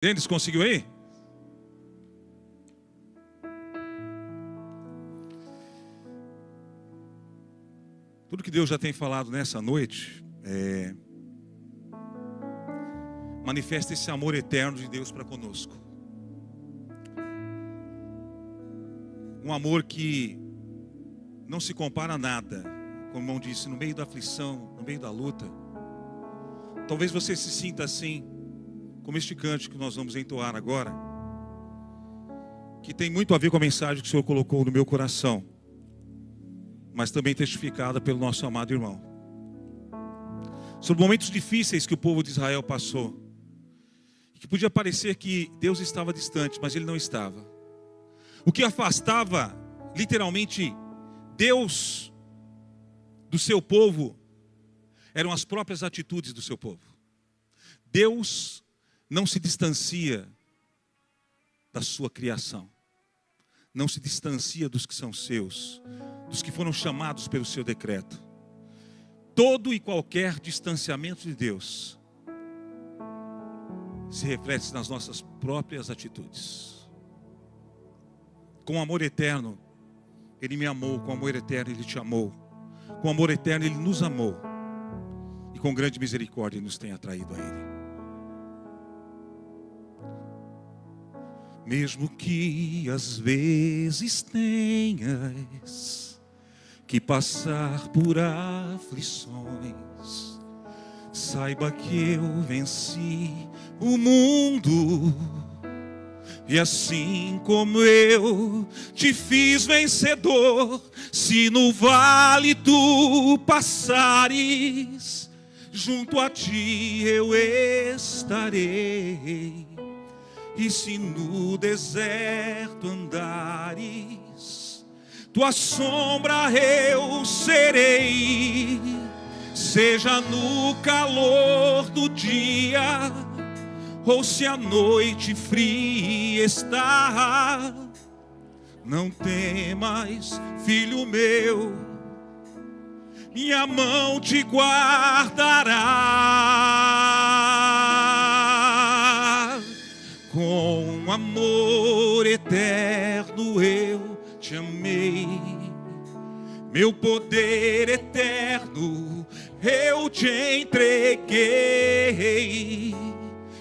Denis, conseguiu aí? Tudo que Deus já tem falado nessa noite manifesta esse amor eterno de Deus para conosco. Um amor que não se compara a nada. Como o irmão disse, no meio da aflição, no meio da luta. Talvez você se sinta assim, como este cântico que nós vamos entoar agora, que tem muito a ver com a mensagem que o Senhor colocou no meu coração, mas também testificada pelo nosso amado irmão. Sobre momentos difíceis que o povo de Israel passou, que podia parecer que Deus estava distante, mas Ele não estava. O que afastava, literalmente, Deus do seu povo, eram as próprias atitudes do seu povo. Deus não se distancia da sua criação. Não se distancia dos que são seus, dos que foram chamados pelo seu decreto. Todo e qualquer distanciamento de Deus se reflete nas nossas próprias atitudes. Com amor eterno, Ele me amou. Com amor eterno, Ele te amou. Com amor eterno, Ele nos amou. E com grande misericórdia, Ele nos tem atraído a Ele. Mesmo que às vezes tenhas que passar por aflições, saiba que eu venci o mundo. E assim como eu te fiz vencedor, se no vale tu passares, junto a ti eu estarei. E se no deserto andares, tua sombra eu serei. Seja no calor do dia, ou se a noite fria está, não temas, filho meu, minha mão te guardará. Com amor eterno eu te amei, meu poder eterno eu te entreguei,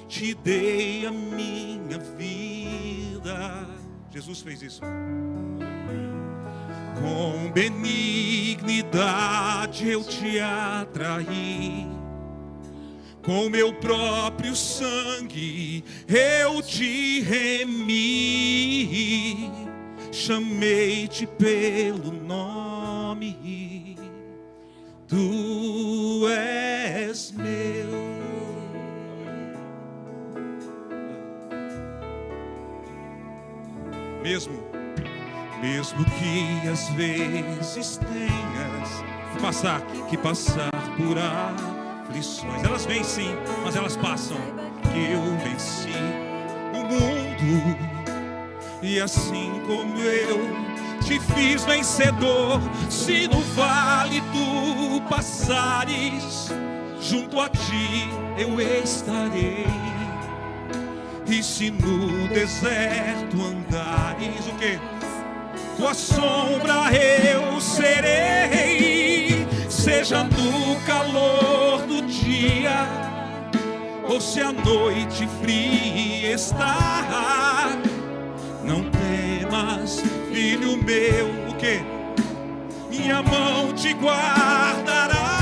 te dei a minha vida. Jesus fez isso. Com benignidade eu te atraí, com meu próprio sangue eu te remi, chamei-te pelo nome, tu és meu. Mesmo que às vezes tenhas que passar por aflições, elas vêm sim, mas elas passam. Que eu venci o mundo, e assim como eu te fiz vencedor, se no vale tu passares, junto a ti eu estarei. E se no deserto andares, o quê? Tua sombra eu serei. Seja no calor do dia, ou se a noite fria está, não temas, filho meu, o quê? Minha mão te guardará.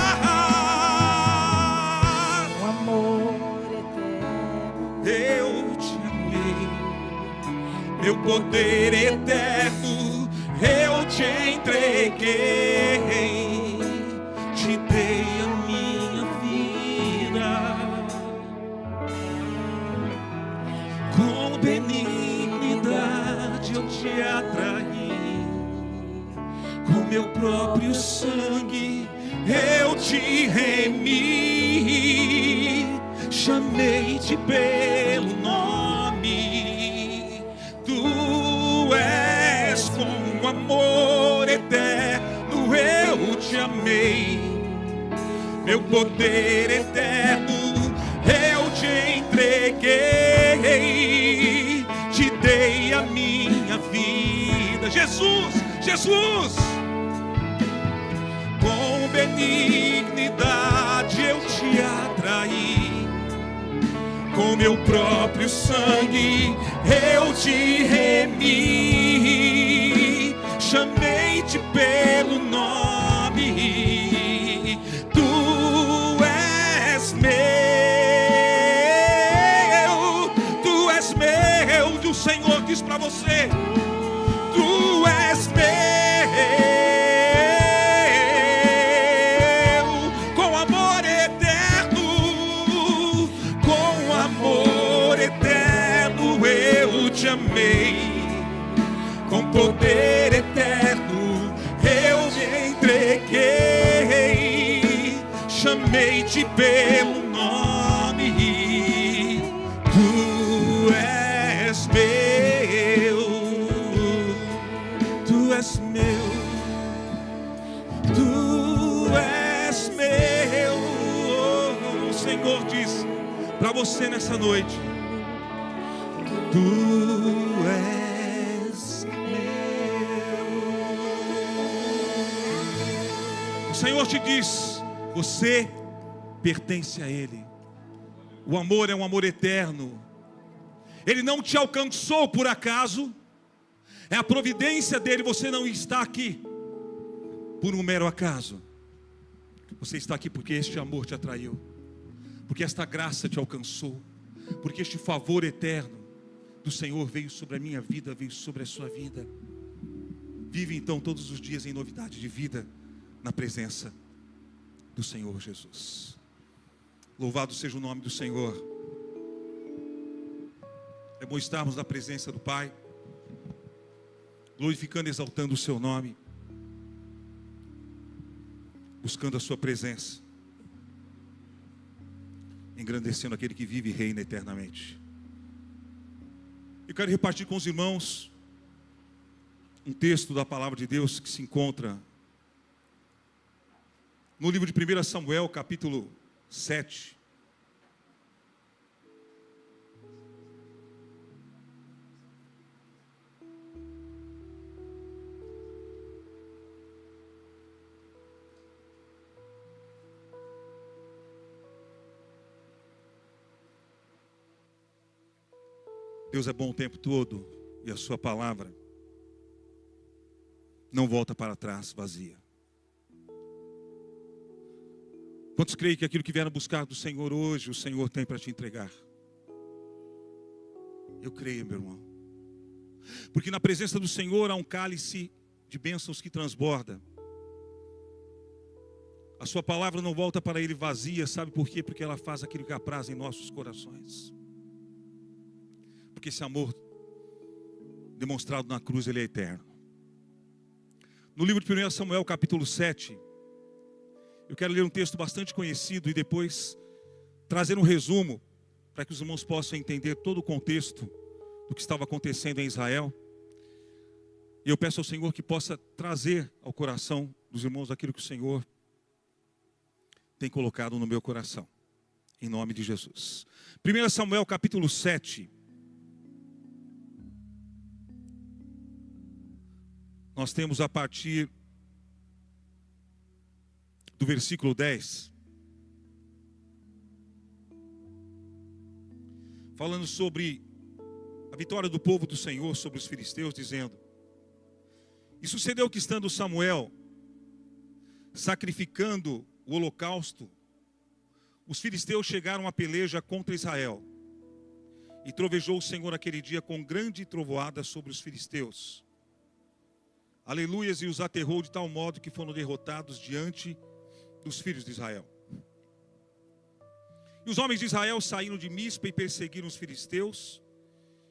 O amor eterno Eu te amei, meu poder eterno eu te entreguei, te dei a minha vida. Com benignidade eu te atraí, com meu próprio sangue eu te remi, chamei-te pelo nome, tu és. Com amor eterno eu te amei, meu poder eterno eu te entreguei, Jesus, Jesus. Com benignidade eu te atraí, com meu próprio sangue eu te remi, chamei-te pelo nome, tu és meu, o Senhor diz para você, tu és meu, com amor eterno eu te amei, com poder eterno eu me entreguei, chamei-te pelo nome, tu és meu, tu és meu, tu és meu. O Senhor diz para você nessa noite, tu és meu. O Senhor te diz, você pertence a Ele. O amor é um amor eterno. Ele não te alcançou por acaso. É a providência dele. Você não está aqui por um mero acaso. Você está aqui porque este amor te atraiu, porque esta graça te alcançou, porque este favor eterno do Senhor veio sobre a minha vida, veio sobre a sua vida. Vive então todos os dias em novidade de vida, na presença do Senhor Jesus. Louvado seja o nome do Senhor. É bom estarmos na presença do Pai, glorificando e exaltando o seu nome, buscando a sua presença, engrandecendo aquele que vive e reina eternamente. Eu quero repartir com os irmãos um texto da palavra de Deus que se encontra no livro de 1 Samuel, capítulo 7. Deus é bom o tempo todo e a sua palavra não volta para trás vazia. Quantos creem que aquilo que vieram buscar do Senhor hoje, o Senhor tem para te entregar? Eu creio, meu irmão. Porque na presença do Senhor há um cálice de bênçãos que transborda. A sua palavra não volta para Ele vazia, sabe por quê? Porque ela faz aquilo que apraz em nossos corações. Porque esse amor demonstrado na cruz, ele é eterno. No livro de 1 Samuel, capítulo 7, eu quero ler um texto bastante conhecido e depois trazer um resumo para que os irmãos possam entender todo o contexto do que estava acontecendo em Israel. E eu peço ao Senhor que possa trazer ao coração dos irmãos aquilo que o Senhor tem colocado no meu coração, em nome de Jesus. 1 Samuel, capítulo 7. Nós temos a partir do versículo 10, falando sobre a vitória do povo do Senhor sobre os filisteus, dizendo: E sucedeu que, estando Samuel sacrificando o holocausto, os filisteus chegaram à peleja contra Israel. E trovejou o Senhor aquele dia com grande trovoada sobre os filisteus. Aleluias, e os aterrou de tal modo que foram derrotados diante dos filhos de Israel. E os homens de Israel saíram de Mispa e perseguiram os filisteus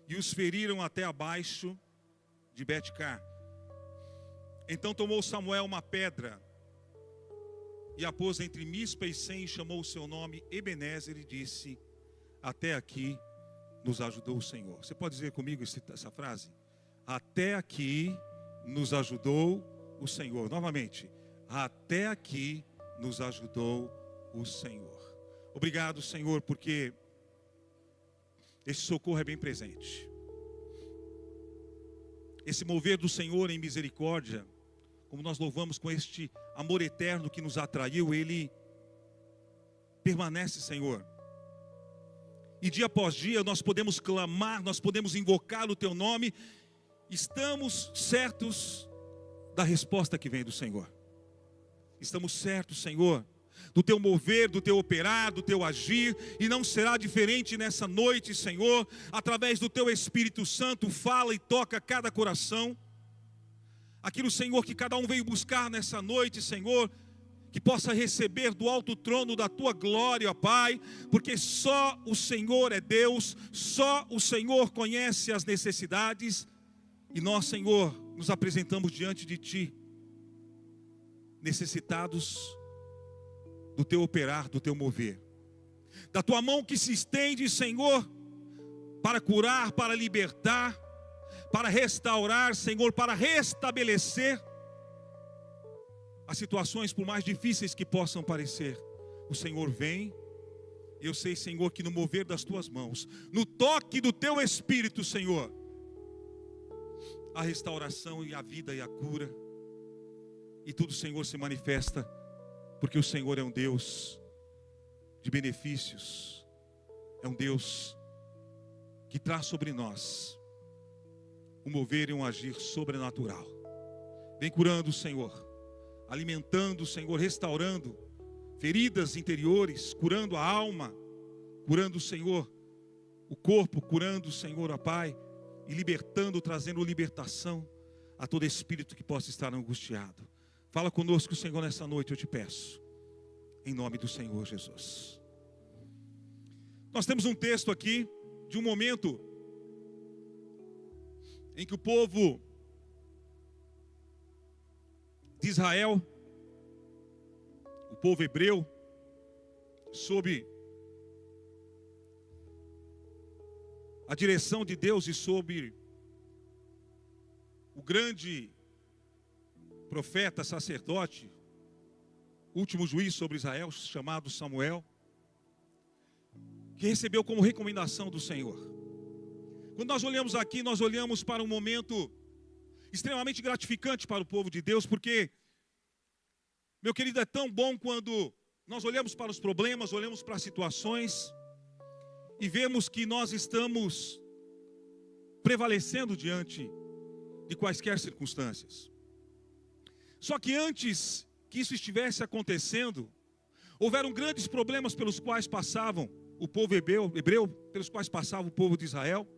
e os feriram até abaixo de Bet-car. Então tomou Samuel uma pedra e a pôs entre Mispa e Sem e chamou o seu nome Ebenezer e disse: Até aqui nos ajudou o Senhor. Você pode dizer comigo essa frase? Até aqui nos ajudou o Senhor. Novamente, até aqui nos ajudou o Senhor. Obrigado, Senhor, porque esse socorro é bem presente. esse mover do Senhor em misericórdia, como nós louvamos, com este amor eterno que nos atraiu, Ele permanece, Senhor. E dia após dia nós podemos clamar, nós podemos invocar o Teu nome. Estamos certos da resposta que vem do Senhor. Estamos certos, Senhor, do Teu mover, do Teu operar, do Teu agir. E não será diferente nessa noite, Senhor. Através do Teu Espírito Santo, fala e toca cada coração. Aquilo, Senhor, que cada um veio buscar nessa noite, Senhor, que possa receber do alto trono da Tua glória, ó Pai, porque só o Senhor é Deus, só o Senhor conhece as necessidades, e nós, Senhor, nos apresentamos diante de Ti, necessitados do Teu operar, do Teu mover, da Tua mão que se estende, Senhor, para curar, para libertar, para restaurar, Senhor, para restabelecer as situações, por mais difíceis que possam parecer. O Senhor vem. Eu sei, Senhor, que no mover das Tuas mãos, no toque do Teu Espírito, Senhor, a restauração e a vida e a cura, e tudo, Senhor, se manifesta, porque o Senhor é um Deus de benefícios, é um Deus que traz sobre nós um mover e um agir sobrenatural. Vem curando, Senhor, alimentando, Senhor, restaurando feridas interiores, curando a alma, curando, Senhor, o corpo, curando, Senhor, ó Pai, e libertando, trazendo libertação a todo espírito que possa estar angustiado. Fala conosco, Senhor, nessa noite, eu te peço, em nome do Senhor Jesus. Nós temos um texto aqui de um momento em que o povo de Israel, o povo hebreu, sob a direção de Deus e sob o grande profeta, sacerdote, último juiz sobre Israel, chamado Samuel, que recebeu como recomendação do Senhor. Quando nós olhamos aqui, nós olhamos para um momento extremamente gratificante para o povo de Deus, porque, meu querido, é tão bom quando nós olhamos para os problemas, olhamos para as situações e vemos que nós estamos prevalecendo diante de quaisquer circunstâncias. Só que antes que isso estivesse acontecendo, houveram grandes problemas pelos quais passavam o povo hebreu, pelos quais passava o povo de Israel,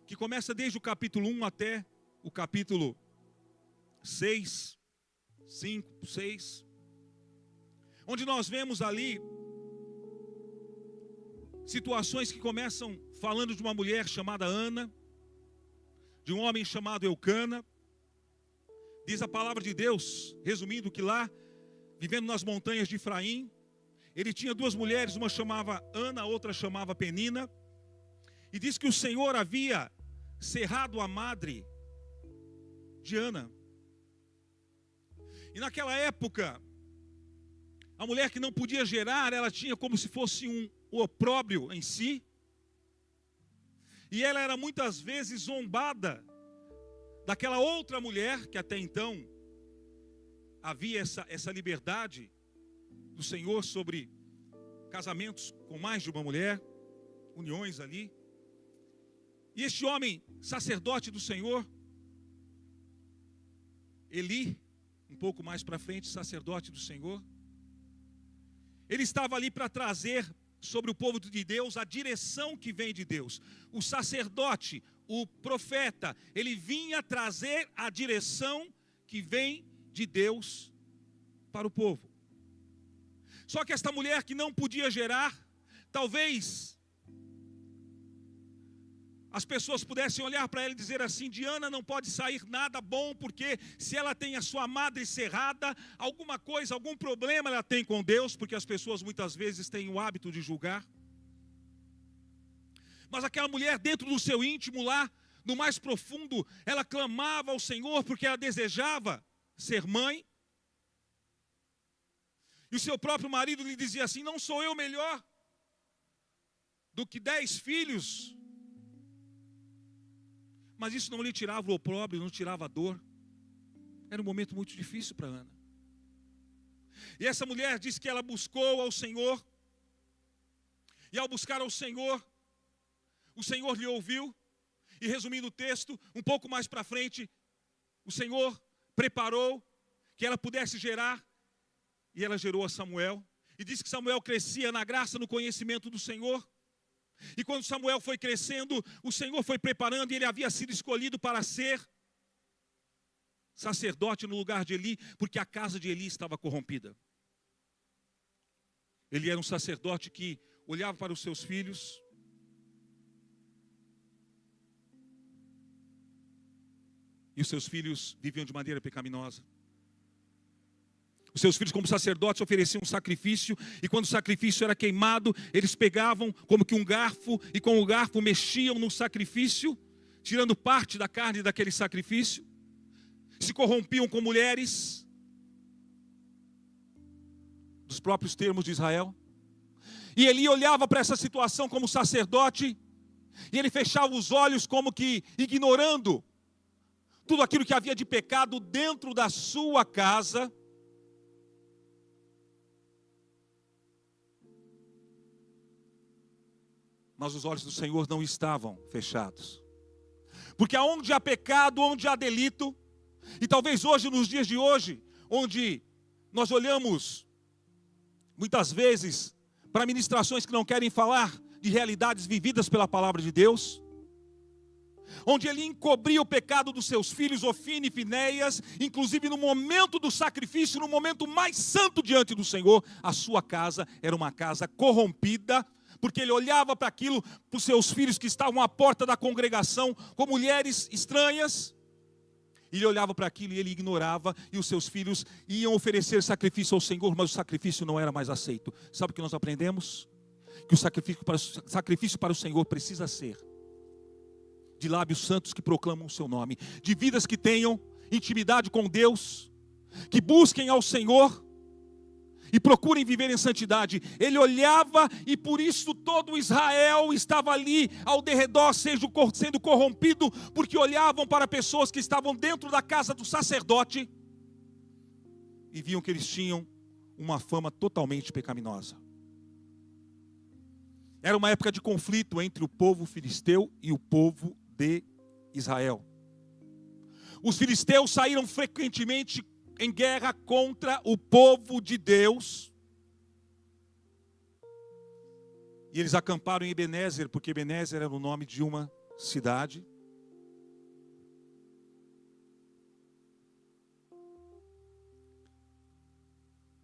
que começa desde o capítulo 1 até o capítulo 6, 5, 6, onde nós vemos ali situações que começam falando de uma mulher chamada Ana, de um homem chamado Eucana. Diz a palavra de Deus, resumindo, que lá, vivendo nas montanhas de Efraim, ele tinha duas mulheres, uma chamava Ana, a outra chamava Penina, e diz que o Senhor havia cerrado a madre de Ana. E naquela época, a mulher que não podia gerar, ela tinha como se fosse um opróbrio em si, e ela era muitas vezes zombada daquela outra mulher, que até então havia essa liberdade do Senhor sobre casamentos com mais de uma mulher, uniões ali. E este homem, sacerdote do Senhor, Eli, um pouco mais para frente, sacerdote do Senhor, ele estava ali para trazer sobre o povo de Deus a direção que vem de Deus. O sacerdote, o profeta, ele vinha trazer a direção que vem de Deus para o povo. Só que esta mulher que não podia gerar, talvez as pessoas pudessem olhar para ela e dizer assim: de Ana não pode sair nada bom, porque se ela tem a sua madre cerrada, alguma coisa, algum problema ela tem com Deus, porque as pessoas muitas vezes têm o hábito de julgar. Mas aquela mulher, dentro do seu íntimo lá, no mais profundo, ela clamava ao Senhor porque ela desejava ser mãe. E o seu próprio marido lhe dizia assim: não sou eu melhor do que 10 filhos? Mas isso não lhe tirava o opróbrio, não tirava a dor. Era um momento muito difícil para Ana. E essa mulher diz que ela buscou ao Senhor. E ao buscar ao Senhor, o Senhor lhe ouviu. E resumindo o texto, um pouco mais para frente, o Senhor preparou que ela pudesse gerar. E ela gerou a Samuel. E diz que Samuel crescia na graça, no conhecimento do Senhor. E quando Samuel foi crescendo, o Senhor foi preparando, e ele havia sido escolhido para ser sacerdote no lugar de Eli, porque a casa de Eli estava corrompida. Ele era um sacerdote que olhava para os seus filhos, e os seus filhos viviam de maneira pecaminosa. Os seus filhos, como sacerdotes, ofereciam um sacrifício, e quando o sacrifício era queimado, eles pegavam como que um garfo, e com o garfo mexiam no sacrifício, tirando parte da carne daquele sacrifício. Se corrompiam com mulheres, dos próprios termos de Israel. E Eli olhava para essa situação como sacerdote, e ele fechava os olhos como que ignorando tudo aquilo que havia de pecado dentro da sua casa. Mas os olhos do Senhor não estavam fechados. Porque aonde há pecado, onde há delito, e talvez hoje, nos dias de hoje, onde nós olhamos, muitas vezes, para ministrações que não querem falar de realidades vividas pela palavra de Deus, onde ele encobria o pecado dos seus filhos, Ofni e Finéias, inclusive no momento do sacrifício, no momento mais santo diante do Senhor, a sua casa era uma casa corrompida, porque ele olhava para aquilo, para os seus filhos que estavam à porta da congregação, com mulheres estranhas, e ele olhava para aquilo e ele ignorava, e os seus filhos iam oferecer sacrifício ao Senhor, mas o sacrifício não era mais aceito. Sabe o que nós aprendemos? Que o sacrifício para o Senhor precisa ser de lábios santos que proclamam o seu nome, de vidas que tenham intimidade com Deus, que busquem ao Senhor e procurem viver em santidade. Ele olhava, e por isso todo Israel estava ali ao derredor sendo corrompido, porque olhavam para pessoas que estavam dentro da casa do sacerdote e viam que eles tinham uma fama totalmente pecaminosa. Era uma época de conflito entre o povo filisteu e o povo de Israel. Os filisteus saíram frequentemente em guerra contra o povo de Deus. E eles acamparam em Ebenezer, porque Ebenezer era o nome de uma cidade.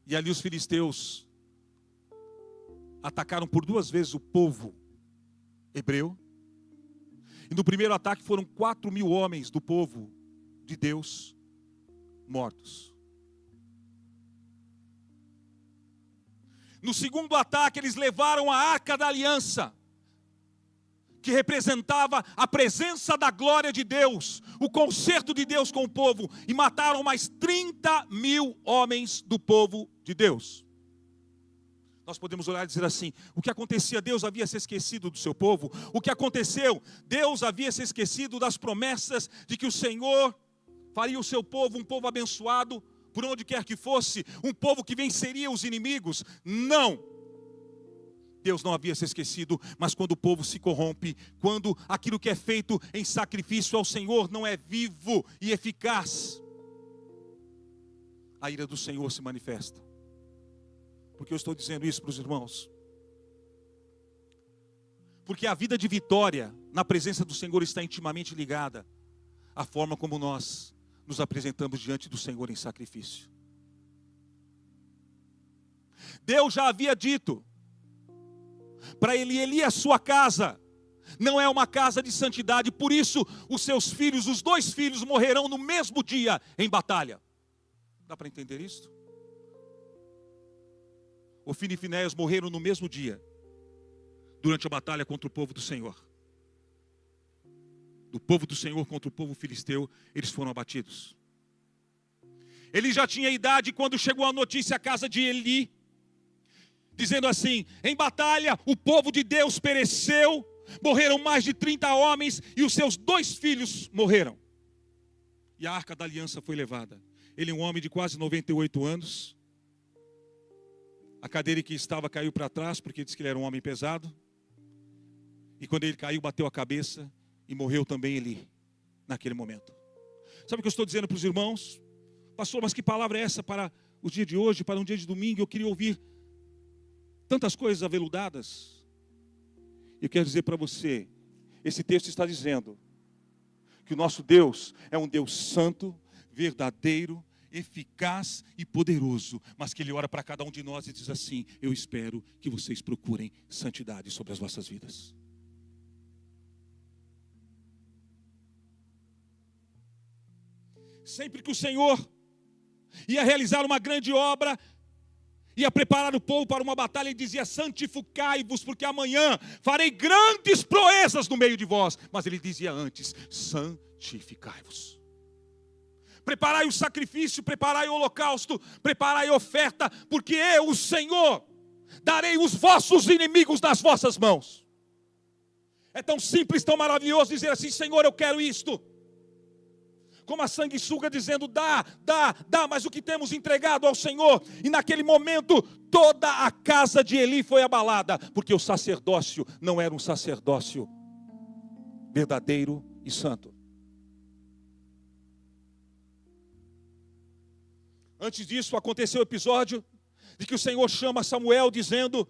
E ali os filisteus atacaram por 2 vezes o povo hebreu. E no primeiro ataque foram 4.000 homens do povo de Deus mortos. No segundo ataque, eles levaram a Arca da Aliança, que representava a presença da glória de Deus, o concerto de Deus com o povo, e mataram mais 30.000 homens do povo de Deus. Nós podemos olhar e dizer assim: o que acontecia? Deus havia se esquecido do seu povo. O que aconteceu? Deus havia se esquecido das promessas de que o Senhor faria o seu povo um povo abençoado, por onde quer que fosse, um povo que venceria os inimigos. Não! Deus não havia se esquecido, mas quando o povo se corrompe, quando aquilo que é feito em sacrifício ao Senhor não é vivo e eficaz, a ira do Senhor se manifesta. Por que eu estou dizendo isso para os irmãos? Porque a vida de vitória na presença do Senhor está intimamente ligada à forma como nós nos apresentamos diante do Senhor em sacrifício. Deus já havia dito para Eli, a sua casa não é uma casa de santidade, por isso os seus filhos, os 2 filhos, morrerão no mesmo dia em batalha. Dá para entender isso? Ofni e Finéias morreram no mesmo dia, durante a batalha contra o povo do Senhor. Do povo do Senhor contra o povo filisteu, eles foram abatidos. Ele já tinha idade quando chegou a notícia à casa de Eli, dizendo assim: em batalha o povo de Deus pereceu, Morreram mais de 30 homens e os seus 2 filhos morreram. E a arca da aliança foi levada. Ele é um homem de quase 98 anos. A cadeira em que estava caiu para trás, porque disse que ele era um homem pesado. E quando ele caiu, bateu a cabeça e morreu também ele, naquele momento. Sabe o que eu estou dizendo para os irmãos? Pastor, mas que palavra é essa para o dia de hoje, para um dia de domingo? Eu queria ouvir tantas coisas aveludadas. Eu quero dizer para você, esse texto está dizendo que o nosso Deus é um Deus santo, verdadeiro, eficaz e poderoso, mas que Ele ora para cada um de nós e diz assim: eu espero que vocês procurem santidade sobre as vossas vidas. Sempre que o Senhor ia realizar uma grande obra, ia preparar o povo para uma batalha, Ele dizia: santificai-vos, porque amanhã farei grandes proezas no meio de vós. Mas Ele dizia antes: santificai-vos. Preparai o sacrifício, preparai o holocausto, preparai a oferta, porque eu, o Senhor, darei os vossos inimigos nas vossas mãos. É tão simples, tão maravilhoso dizer assim: Senhor, eu quero isto. Como a sanguessuga dizendo: dá, mas o que temos entregado ao Senhor. E naquele momento, toda a casa de Eli foi abalada, porque o sacerdócio não era um sacerdócio verdadeiro e santo. Antes disso, aconteceu o episódio de que o Senhor chama Samuel dizendo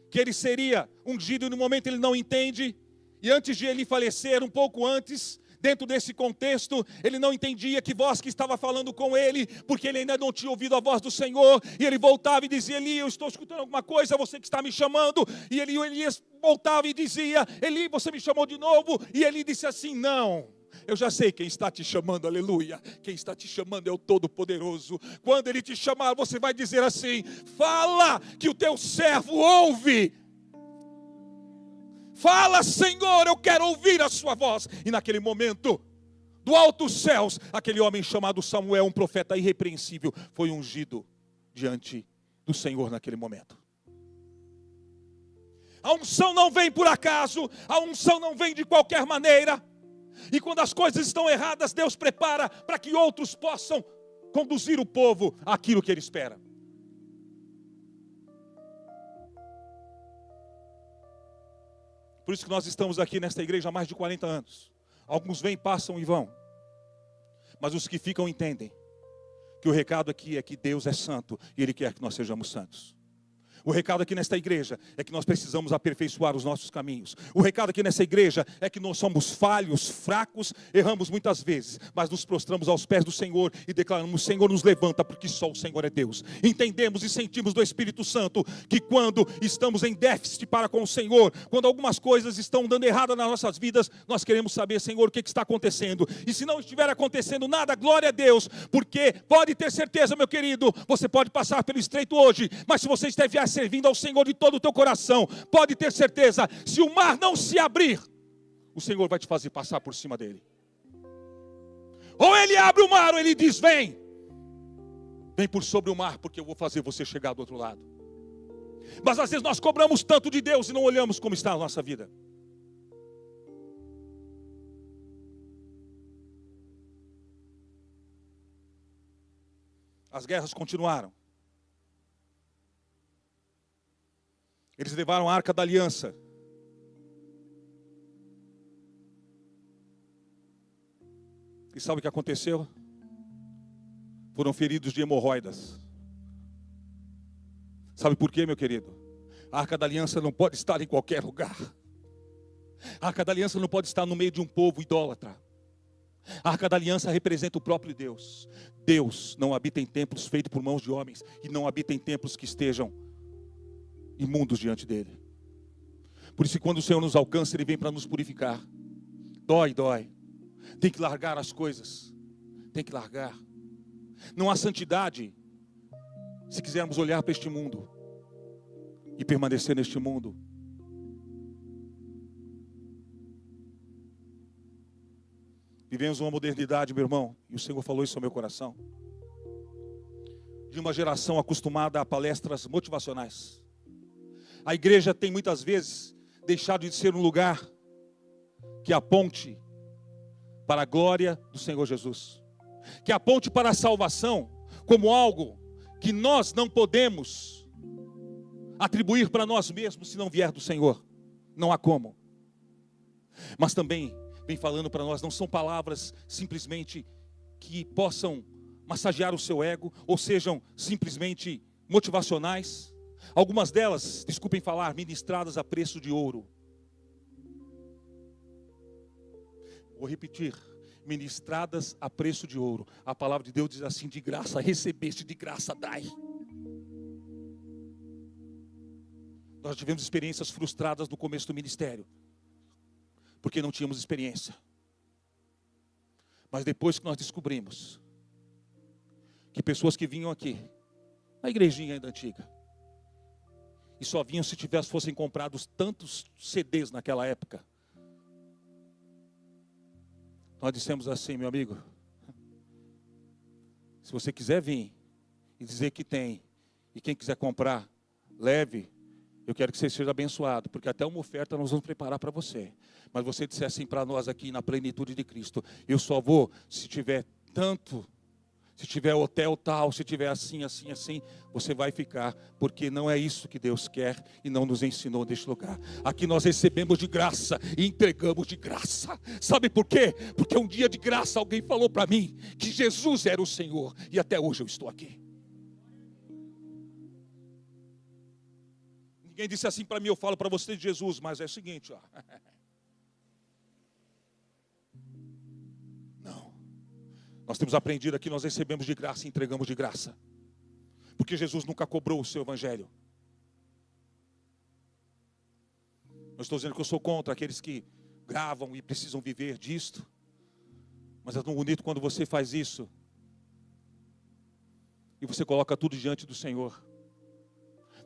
que ele seria ungido, e no momento ele não entende. E antes de ele falecer, um pouco antes, dentro desse contexto, ele não entendia que voz que estava falando com ele, porque ele ainda não tinha ouvido a voz do Senhor. E ele voltava e dizia: Eli, eu estou escutando alguma coisa, você que está me chamando. E Elias voltava e dizia: Eli, você me chamou de novo? E ele disse assim: não, eu já sei quem está te chamando, aleluia. Quem está te chamando é o Todo-Poderoso. Quando Ele te chamar, você vai dizer assim: fala, que o teu servo ouve. Fala, Senhor, eu quero ouvir a sua voz. E naquele momento, do alto dos céus, aquele homem chamado Samuel, um profeta irrepreensível, foi ungido diante do Senhor naquele momento. A unção não vem por acaso, a unção não vem de qualquer maneira. E quando as coisas estão erradas, Deus prepara para que outros possam conduzir o povo àquilo que Ele espera. Por isso que nós estamos aqui nesta igreja há mais de 40 anos. Alguns vêm, passam e vão. Mas os que ficam entendem que o recado aqui é que Deus é santo e Ele quer que nós sejamos santos. O recado aqui nesta igreja é que nós precisamos aperfeiçoar os nossos caminhos. O recado aqui nessa igreja é que nós somos falhos, fracos, erramos muitas vezes, mas nos prostramos aos pés do Senhor e declaramos: Senhor, nos levanta, porque só o Senhor é Deus. Entendemos e sentimos do Espírito Santo que quando estamos em déficit para com o Senhor, quando algumas coisas estão dando errado nas nossas vidas, nós queremos saber: Senhor, o que está acontecendo? E se não estiver acontecendo nada, glória a Deus, porque pode ter certeza, meu querido, você pode passar pelo estreito hoje, mas se você estiver servindo ao Senhor de todo o teu coração, pode ter certeza, se o mar não se abrir, o Senhor vai te fazer passar por cima dele. Ou Ele abre o mar, ou Ele diz: vem por sobre o mar, porque eu vou fazer você chegar do outro lado. Mas às vezes nós cobramos tanto de Deus e não olhamos como está a nossa vida. As guerras continuaram. Eles levaram a arca da aliança. E sabe o que aconteceu? Foram feridos de hemorroidas. Sabe por quê, meu querido? A arca da aliança não pode estar em qualquer lugar. A arca da aliança não pode estar no meio de um povo idólatra. A arca da aliança representa o próprio Deus. Deus não habita em templos feitos por mãos de homens, e não habita em templos que estejam imundos diante dele. Por isso que quando o Senhor nos alcança, Ele vem para nos purificar. Dói. Tem que largar as coisas. Tem que largar. Não há santidade se quisermos olhar para este mundo e permanecer neste mundo. Vivemos uma modernidade, meu irmão, e o Senhor falou isso ao meu coração, de uma geração acostumada a palestras motivacionais. A igreja tem muitas vezes deixado de ser um lugar que aponte para a glória do Senhor Jesus, que aponte para a salvação como algo que nós não podemos atribuir para nós mesmos se não vier do Senhor. Não há como. Mas também vem falando para nós, não são palavras simplesmente que possam massagear o seu ego, ou sejam simplesmente motivacionais. Algumas delas, desculpem falar, ministradas a preço de ouro. Vou repetir, ministradas a preço de ouro. A palavra de Deus diz assim, de graça recebeste, de graça dai. Nós tivemos experiências frustradas no começo do ministério, porque não tínhamos experiência. Mas depois que nós descobrimos que pessoas que vinham aqui, na igrejinha ainda antiga, e só vinham se fossem comprados tantos CDs naquela época, nós dissemos assim, meu amigo, se você quiser vir e dizer que tem, e quem quiser comprar, leve, eu quero que você seja abençoado, porque até uma oferta nós vamos preparar para você. Mas você disser assim para nós aqui na plenitude de Cristo, eu só vou se tiver tanto, se tiver hotel tal, se tiver assim, assim, assim, você vai ficar, porque não é isso que Deus quer e não nos ensinou neste lugar. Aqui nós recebemos de graça e entregamos de graça. Sabe por quê? Porque um dia de graça alguém falou para mim que Jesus era o Senhor e até hoje eu estou aqui. Ninguém disse assim para mim, eu falo para você de Jesus, mas é o seguinte, ó. Não. Nós temos aprendido aqui, nós recebemos de graça e entregamos de graça. Porque Jesus nunca cobrou o seu evangelho. Não estou dizendo que eu sou contra aqueles que gravam e precisam viver disto. Mas é tão bonito quando você faz isso. E você coloca tudo diante do Senhor.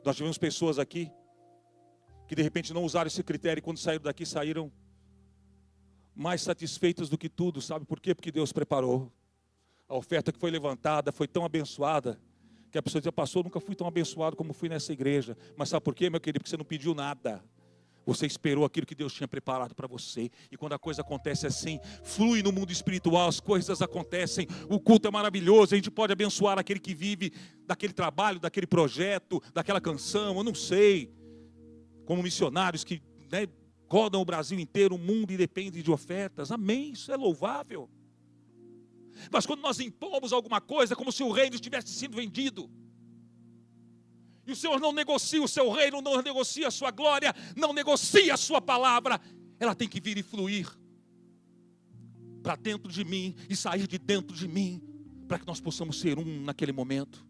Nós tivemos pessoas aqui que de repente não usaram esse critério e quando saíram daqui saíram mais satisfeitos do que tudo. Sabe por quê? Porque Deus preparou. A oferta que foi levantada foi tão abençoada que a pessoa dizia, pastor, nunca fui tão abençoado como fui nessa igreja. Mas sabe por quê, meu querido? Porque você não pediu nada. Você esperou aquilo que Deus tinha preparado para você. E quando a coisa acontece assim, flui no mundo espiritual, as coisas acontecem, o culto é maravilhoso, a gente pode abençoar aquele que vive daquele trabalho, daquele projeto, daquela canção, eu não sei. Como missionários que rodam o Brasil inteiro, o mundo e dependem de ofertas. Amém, isso é louvável. Mas quando nós impomos alguma coisa, como se o reino estivesse sendo vendido, e o Senhor não negocia o seu reino, não negocia a sua glória, não negocia a sua palavra, ela tem que vir e fluir para dentro de mim e sair de dentro de mim, para que nós possamos ser um naquele momento.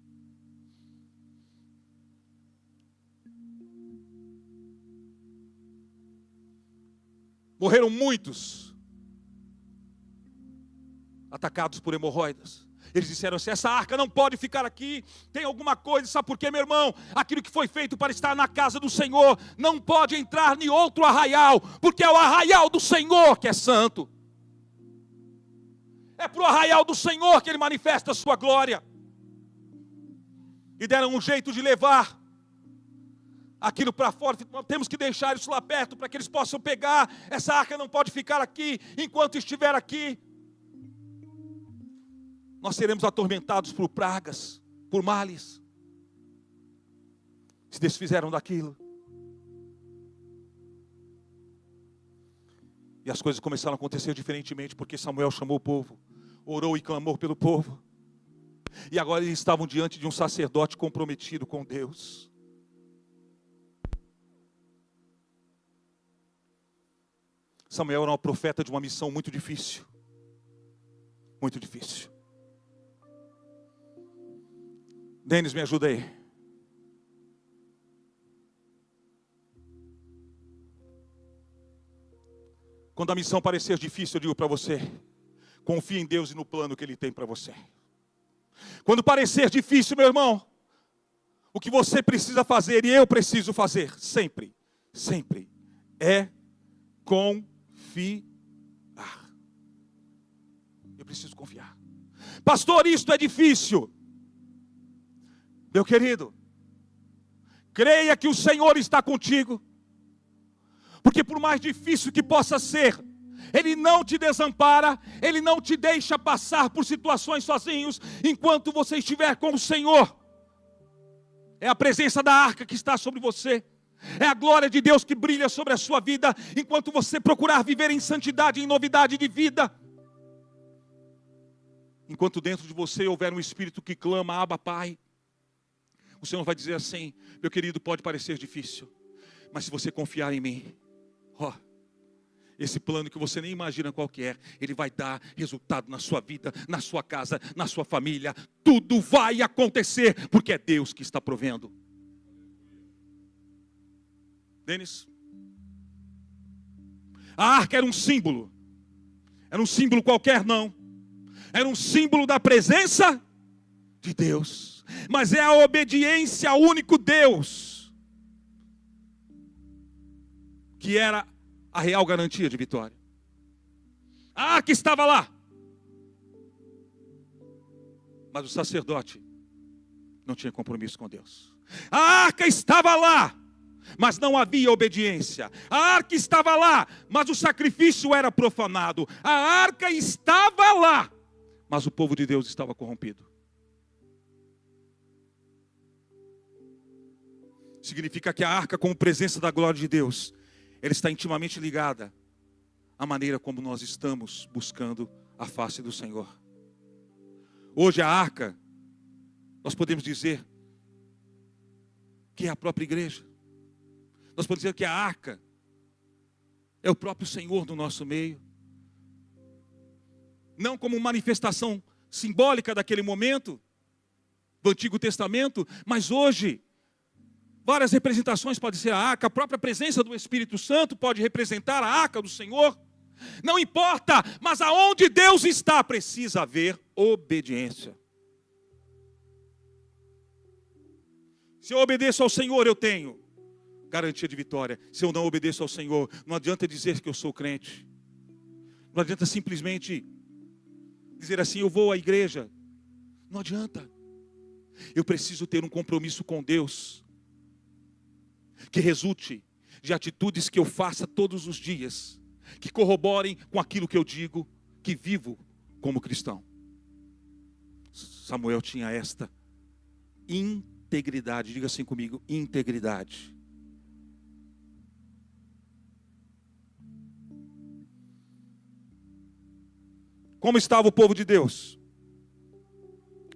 Morreram muitos atacados por hemorroidas. Eles disseram assim, essa arca não pode ficar aqui, tem alguma coisa, sabe por quê, meu irmão? Aquilo que foi feito para estar na casa do Senhor, não pode entrar em outro arraial, porque é o arraial do Senhor que é santo. É para o arraial do Senhor que Ele manifesta a sua glória. E deram um jeito de levar aquilo para fora, nós temos que deixar isso lá perto, para que eles possam pegar, essa arca não pode ficar aqui, enquanto estiver aqui. Nós seremos atormentados por pragas, por males. Se desfizeram daquilo. E as coisas começaram a acontecer diferentemente, porque Samuel chamou o povo, orou e clamou pelo povo. E agora eles estavam diante de um sacerdote comprometido com Deus. Samuel era um profeta de uma missão muito difícil. Muito difícil. Denis, me ajuda aí. Quando a missão parecer difícil, eu digo para você, confie em Deus e no plano que Ele tem para você. Quando parecer difícil, meu irmão, o que você precisa fazer e eu preciso fazer, sempre, sempre, é confiar. Eu preciso confiar. Pastor, isto é difícil. Meu querido, creia que o Senhor está contigo. Porque por mais difícil que possa ser, Ele não te desampara, Ele não te deixa passar por situações sozinhos, enquanto você estiver com o Senhor. É a presença da arca que está sobre você, é a glória de Deus que brilha sobre a sua vida, enquanto você procurar viver em santidade, em novidade de vida. Enquanto dentro de você houver um espírito que clama, Abba, Pai, o Senhor vai dizer assim: meu querido, pode parecer difícil, mas se você confiar em mim, esse plano que você nem imagina qual que é, ele vai dar resultado na sua vida, na sua casa, na sua família. Tudo vai acontecer, porque é Deus que está provendo. Denis, a arca era um símbolo qualquer não, era um símbolo da presença de Deus, mas é a obediência ao único Deus que era a real garantia de vitória. A arca estava lá, mas o sacerdote não tinha compromisso com Deus. A arca estava lá, mas não havia obediência. A arca estava lá, mas o sacrifício era profanado. A arca estava lá, mas o povo de Deus estava corrompido. Significa que a arca, como presença da glória de Deus, ela está intimamente ligada à maneira como nós estamos buscando a face do Senhor. Hoje a arca, nós podemos dizer que é a própria igreja. Nós podemos dizer que a arca é o próprio Senhor no nosso meio. Não como manifestação simbólica daquele momento do Antigo Testamento, mas hoje várias representações podem ser a arca. A própria presença do Espírito Santo pode representar a arca do Senhor. Não importa, mas aonde Deus está, precisa haver obediência. Se eu obedeço ao Senhor, eu tenho garantia de vitória. Se eu não obedeço ao Senhor, não adianta dizer que eu sou crente. Não adianta simplesmente dizer assim, eu vou à igreja. Não adianta. Eu preciso ter um compromisso com Deus que resulte de atitudes que eu faça todos os dias, que corroborem com aquilo que eu digo, que vivo como cristão. Samuel tinha esta integridade. Diga assim comigo, integridade. Como estava o povo de Deus?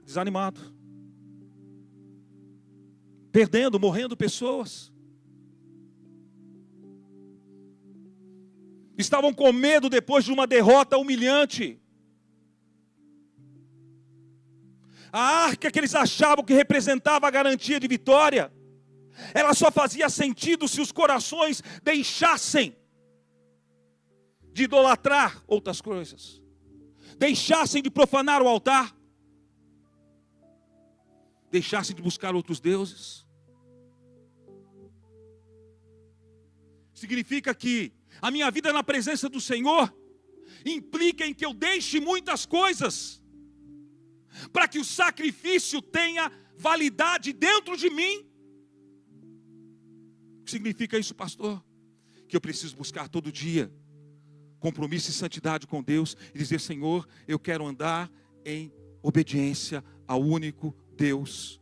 Desanimado. Perdendo, morrendo pessoas. Estavam com medo depois de uma derrota humilhante. A arca que eles achavam que representava a garantia de vitória, ela só fazia sentido se os corações deixassem de idolatrar outras coisas, deixassem de profanar o altar, deixassem de buscar outros deuses. Significa que a minha vida na presença do Senhor implica em que eu deixe muitas coisas, para que o sacrifício tenha validade dentro de mim. O que significa isso, pastor? Que eu preciso buscar todo dia compromisso e santidade com Deus e dizer, Senhor, eu quero andar em obediência ao único Deus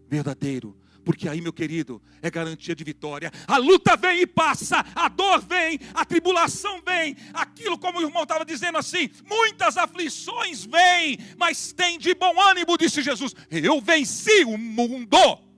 verdadeiro. Porque aí, meu querido, é garantia de vitória. A luta vem e passa, a dor vem, a tribulação vem. Aquilo, como o irmão estava dizendo assim, muitas aflições vêm, mas tem de bom ânimo, disse Jesus. Eu venci o mundo.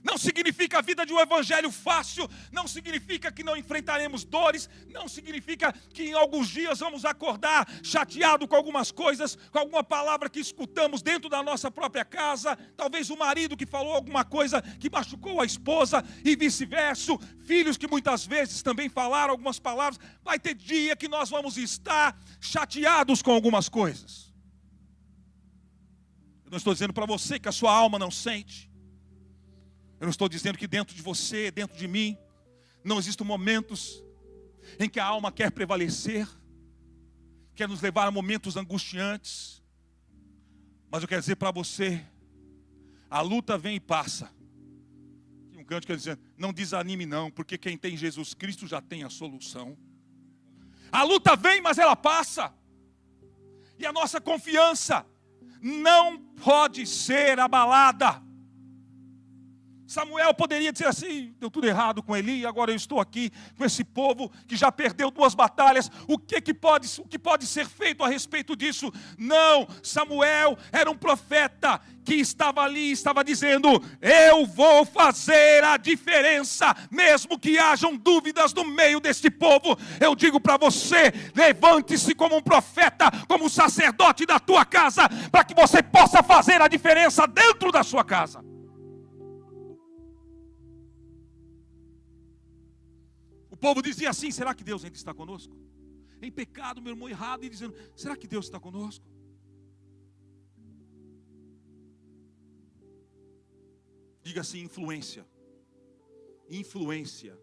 Não significa a vida de um evangelho fácil, não significa que não enfrentaremos dores, não significa que em alguns dias vamos acordar chateado com algumas coisas, com alguma palavra que escutamos dentro da nossa própria casa, talvez o marido que falou alguma coisa que machucou a esposa e vice-versa, filhos que muitas vezes também falaram algumas palavras. Vai ter dia que nós vamos estar chateados com algumas coisas. Eu não estou dizendo para você que a sua alma não sente. Eu não estou dizendo que dentro de você, dentro de mim, não existem momentos em que a alma quer prevalecer, quer nos levar a momentos angustiantes. Mas eu quero dizer para você, a luta vem e passa. E um cântico dizendo: não desanime não, porque quem tem Jesus Cristo já tem a solução. A luta vem, mas ela passa. E a nossa confiança não pode ser abalada. Samuel poderia dizer assim: deu tudo errado com Eli, agora eu estou aqui com esse povo que já perdeu 2 batalhas. O que pode ser feito a respeito disso? Não, Samuel era um profeta que estava ali, estava dizendo: eu vou fazer a diferença, mesmo que hajam dúvidas no meio deste povo. Eu digo para você: levante-se como um profeta, como um sacerdote da tua casa, para que você possa fazer a diferença dentro da sua casa. O povo dizia assim: será que Deus ainda está conosco? Em pecado, meu irmão, errado, e dizendo: será que Deus está conosco? Diga assim: influência. Influência.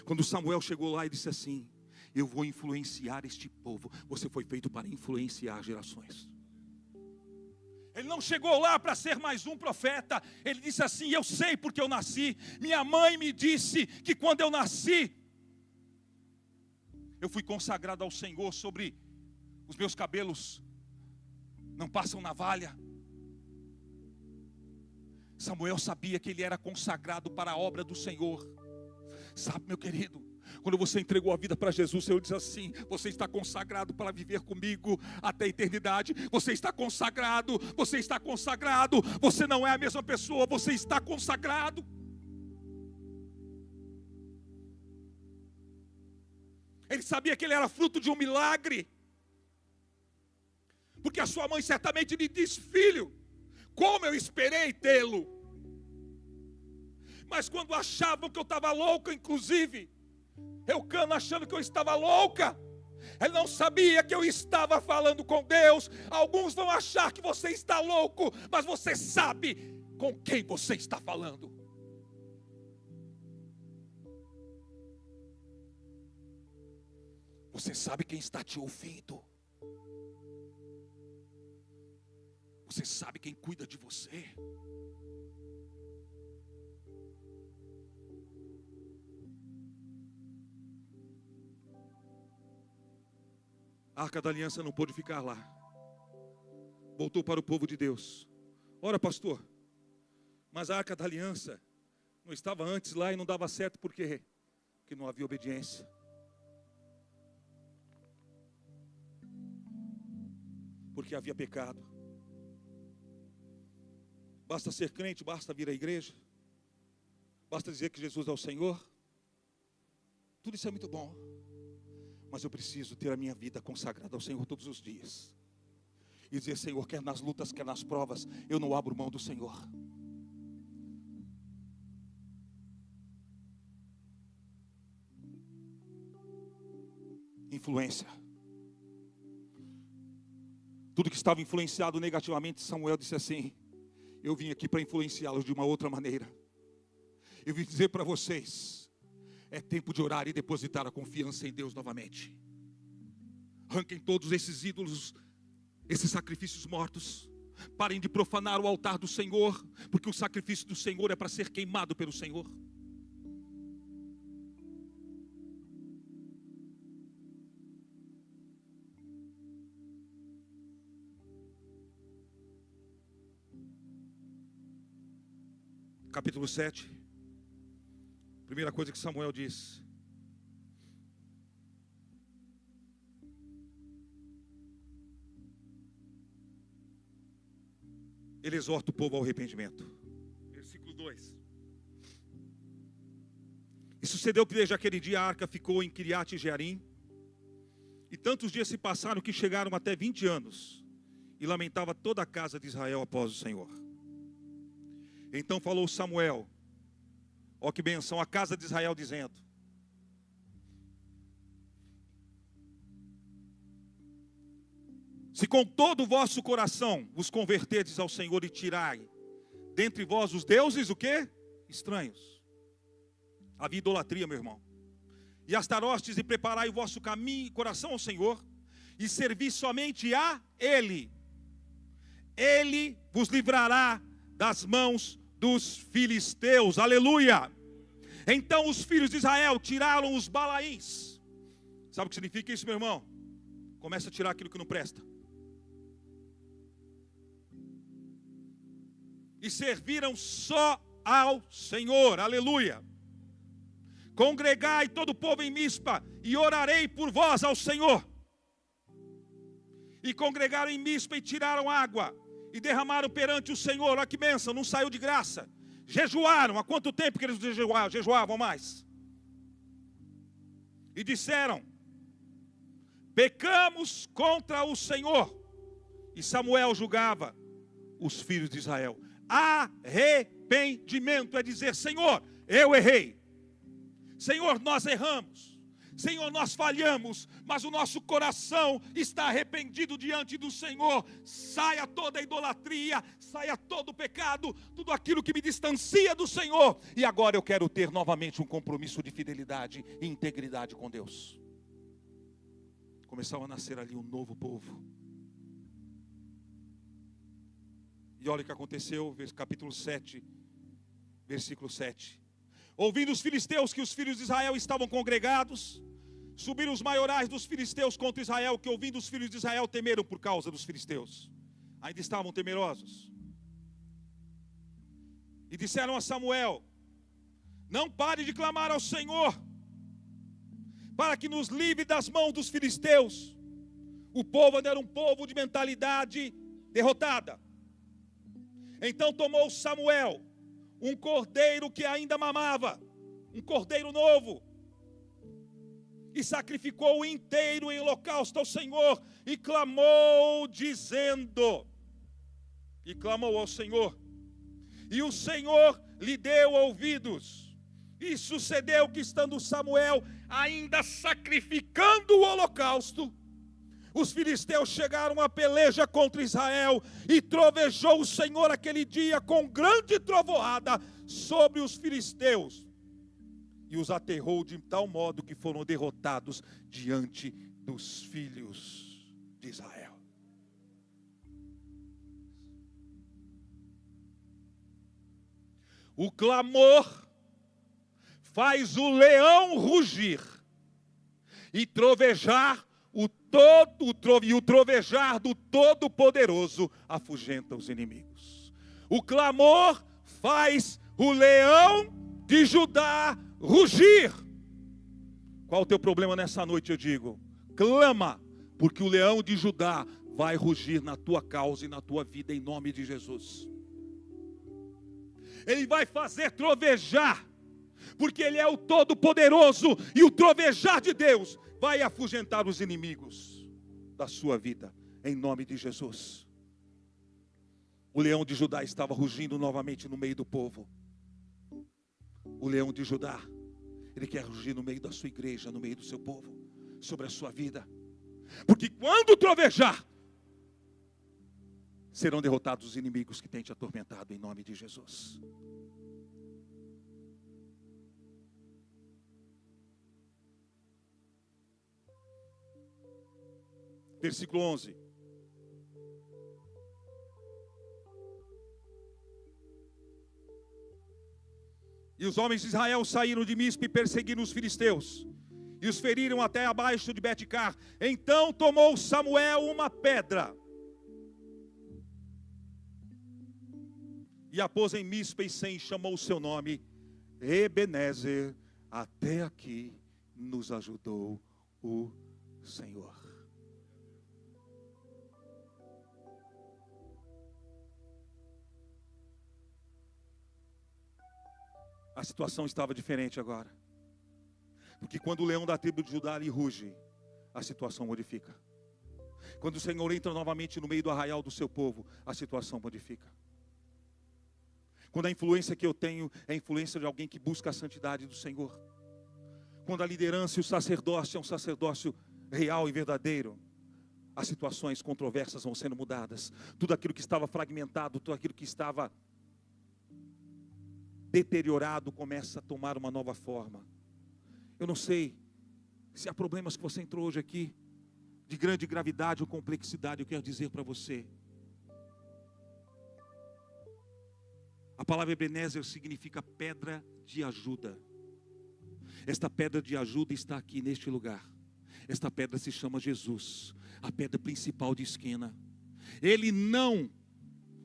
Quando Samuel chegou lá e disse assim: eu vou influenciar este povo. Você foi feito para influenciar gerações. Ele não chegou lá para ser mais um profeta. Ele disse assim: eu sei porque eu nasci. Minha mãe me disse que quando eu nasci, eu fui consagrado ao Senhor. Sobre os meus cabelos não passam navalha. Samuel sabia que ele era consagrado para a obra do Senhor. Sabe, meu querido, quando você entregou a vida para Jesus, o Senhor diz assim: você está consagrado para viver comigo até a eternidade. Você está consagrado, você está consagrado. Você não é a mesma pessoa, você está consagrado. Ele sabia que ele era fruto de um milagre, porque a sua mãe certamente lhe disse: filho, como eu esperei tê-lo. Mas quando achavam que eu estava louca, inclusive Eucana achando que eu estava louca, ele não sabia que eu estava falando com Deus. Alguns vão achar que você está louco, mas você sabe com quem você está falando. Você sabe quem está te ouvindo. Você sabe quem cuida de você. A Arca da Aliança não pôde ficar lá. Voltou para o povo de Deus. Ora, pastor, mas a Arca da Aliança não estava antes lá e não dava certo por quê? Porque não havia obediência. Porque havia pecado. Basta ser crente, basta vir à igreja, basta dizer que Jesus é o Senhor. Tudo isso é muito bom, mas eu preciso ter a minha vida consagrada ao Senhor todos os dias. E dizer: Senhor, quer nas lutas, quer nas provas, eu não abro mão do Senhor. Influência. Tudo que estava influenciado negativamente, Samuel disse assim: eu vim aqui para influenciá-los de uma outra maneira. Eu vim dizer para vocês: é tempo de orar e depositar a confiança em Deus novamente. Arranquem todos esses ídolos, esses sacrifícios mortos. Parem de profanar o altar do Senhor, porque o sacrifício do Senhor é para ser queimado pelo Senhor. Capítulo 7. Primeira coisa que Samuel diz: ele exorta o povo ao arrependimento. Versículo 2. E sucedeu que desde aquele dia a arca ficou em Kiriat Jearim, e tantos dias se passaram que chegaram até 20 anos, e lamentava toda a casa de Israel após o Senhor. Então falou Samuel, ó que benção, a casa de Israel, dizendo: se com todo o vosso coração vos converterdes ao Senhor e tirai dentre vós os deuses, o quê? Estranhos. Havia idolatria, meu irmão. E Astarostes, e preparai o vosso caminho e coração ao Senhor, e servi somente a Ele. Ele vos livrará das mãos dos filisteus. Aleluia! Então os filhos de Israel tiraram os balaíns. Sabe o que significa isso, meu irmão? Começa a tirar aquilo que não presta. E serviram só ao Senhor. Aleluia! Congregai todo o povo em Mispa, e orarei por vós ao Senhor. E congregaram em Mispa e tiraram água, e derramaram perante o Senhor. Olha que bênção, não saiu de graça. Jejuaram. Há quanto tempo que eles jejuavam mais? E disseram: pecamos contra o Senhor. E Samuel julgava os filhos de Israel. Arrependimento é dizer: Senhor, eu errei. Senhor, nós erramos. Senhor, nós falhamos, mas o nosso coração está arrependido diante do Senhor. Saia toda a idolatria, saia todo o pecado, tudo aquilo que me distancia do Senhor. E agora eu quero ter novamente um compromisso de fidelidade e integridade com Deus. Começava a nascer ali um novo povo. E olha o que aconteceu, capítulo 7, versículo 7. Ouvindo os filisteus que os filhos de Israel estavam congregados, subiram os maiorais dos filisteus contra Israel, que ouvindo os filhos de Israel temeram por causa dos filisteus. Ainda estavam temerosos. E disseram a Samuel: não pare de clamar ao Senhor, para que nos livre das mãos dos filisteus. O povo ainda era um povo de mentalidade derrotada. Então tomou Samuel um cordeiro que ainda mamava, um cordeiro novo, e sacrificou-o inteiro em holocausto ao Senhor, e clamou dizendo, e clamou ao Senhor, e o Senhor lhe deu ouvidos. E sucedeu que, estando Samuel ainda sacrificando o holocausto, os filisteus chegaram à peleja contra Israel, e trovejou o Senhor aquele dia com grande trovoada sobre os filisteus, e os aterrou de tal modo que foram derrotados diante dos filhos de Israel. O clamor faz o leão rugir, e trovejar o trovejar do Todo-Poderoso afugenta os inimigos. O clamor faz o leão de Judá rugir. Qual o teu problema nessa noite? Eu digo: clama, porque o leão de Judá vai rugir na tua causa e na tua vida, em nome de Jesus. Ele vai fazer trovejar, porque Ele é o Todo-Poderoso, e o trovejar de Deus vai afugentar os inimigos da sua vida, em nome de Jesus. O leão de Judá estava rugindo novamente no meio do povo. O leão de Judá, ele quer rugir no meio da sua igreja, no meio do seu povo, sobre a sua vida. Porque quando trovejar, serão derrotados os inimigos que têm te atormentado, em nome de Jesus. Versículo 11. E os homens de Israel saíram de Mispe e perseguiram os filisteus, e os feriram até abaixo de Betcar. Então tomou Samuel uma pedra, e a pôs em Mispe, e Sem chamou o seu nome Ebenezer. Até aqui nos ajudou o Senhor. A situação estava diferente agora. Porque quando o leão da tribo de Judá lhe ruge, a situação modifica. Quando o Senhor entra novamente no meio do arraial do seu povo, a situação modifica. Quando a influência que eu tenho é a influência de alguém que busca a santidade do Senhor. Quando a liderança e o sacerdócio é um sacerdócio real e verdadeiro, as situações controversas vão sendo mudadas. Tudo aquilo que estava fragmentado, tudo aquilo que estava deteriorado começa a tomar uma nova forma. Eu não sei se há problemas que você entrou hoje aqui de grande gravidade ou complexidade. Eu quero dizer para você: A palavra Ebenezer significa pedra de ajuda. Esta pedra de ajuda está aqui neste lugar. Esta pedra se chama Jesus, a pedra principal de esquina. Ele não